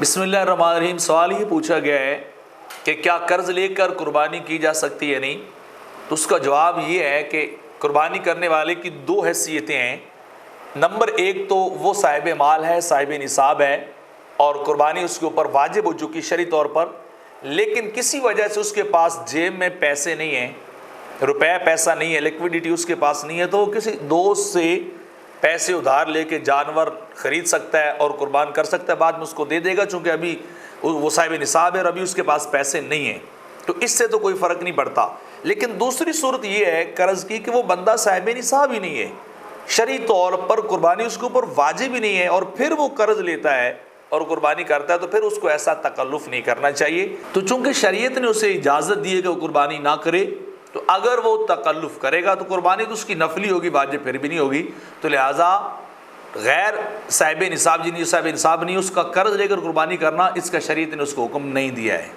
بسم اللہ الرحمن الرحیم۔ سوال یہ پوچھا گیا ہے کہ کیا قرض لے کر قربانی کی جا سکتی ہے نہیں؟ تو اس کا جواب یہ ہے کہ قربانی کرنے والے کی دو حیثیتیں ہیں۔ نمبر ایک تو وہ صاحب مال ہے، صاحب نصاب ہے، اور قربانی اس کے اوپر واجب ہو چکی شرعی طور پر، لیکن کسی وجہ سے اس کے پاس جیب میں پیسے نہیں ہیں، روپے پیسہ نہیں ہے، لیکویڈیٹی اس کے پاس نہیں ہے، تو وہ کسی دوست سے پیسے ادھار لے کے جانور خرید سکتا ہے اور قربان کر سکتا ہے، بعد میں اس کو دے دے گا، چونکہ ابھی وہ صاحب نصاب ہے اور ابھی اس کے پاس پیسے نہیں ہیں، تو اس سے تو کوئی فرق نہیں پڑتا۔ لیکن دوسری صورت یہ ہے قرض کی کہ وہ بندہ صاحب نصاب ہی نہیں ہے، شرعی طور پر قربانی اس کے اوپر واجب ہی نہیں ہے، اور پھر وہ قرض لیتا ہے اور قربانی کرتا ہے، تو پھر اس کو ایسا تکلف نہیں کرنا چاہیے۔ تو چونکہ شریعت نے اسے اجازت دی ہے کہ وہ قربانی نہ کرے، تو اگر وہ تکلف کرے گا تو قربانی تو اس کی نفلی ہوگی، واجب پھر بھی نہیں ہوگی۔ تو لہٰذا غیر صاحب نصاب، جن کی صاحب نصاب نہیں، اس کا قرض لے کر قربانی کرنا، اس کا شریعت نے اس کو حکم نہیں دیا ہے۔